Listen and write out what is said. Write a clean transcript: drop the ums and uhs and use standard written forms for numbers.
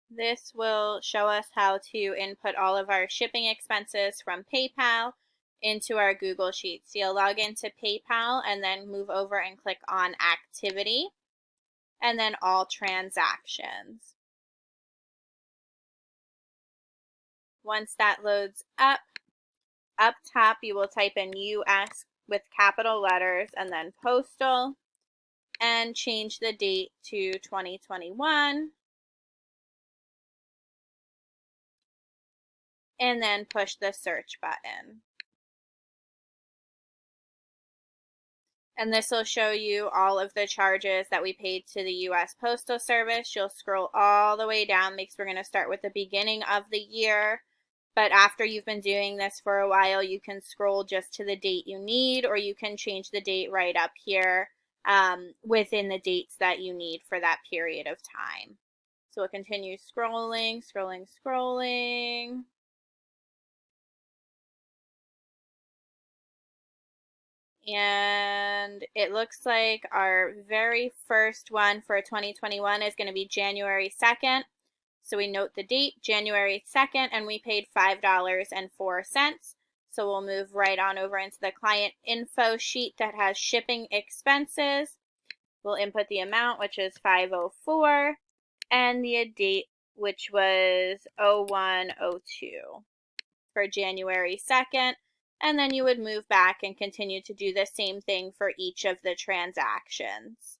This will show us how to input all of our shipping expenses from PayPal into our Google Sheets. So you'll log into PayPal and then move over and click on Activity and then All Transactions. Once that loads up top you will type in US with capital letters and then postal and change the date to 2021. And then push the search button. And this will show you all of the charges that we paid to the US Postal Service. You'll scroll all the way down because we're going to start with the beginning of the year. But after you've been doing this for a while, you can scroll just to the date you need, or you can change the date right up here within the dates that you need for that period of time. So we'll continue scrolling, scrolling, scrolling. And it looks like our very first one for 2021 is going to be January 2nd. So we note the date, January 2nd, and we paid $5.04. So we'll move right on over into the client info sheet that has shipping expenses. We'll input the amount, which is $5.04, and the date, which was 01/02 for January 2nd. And then you would move back and continue to do the same thing for each of the transactions.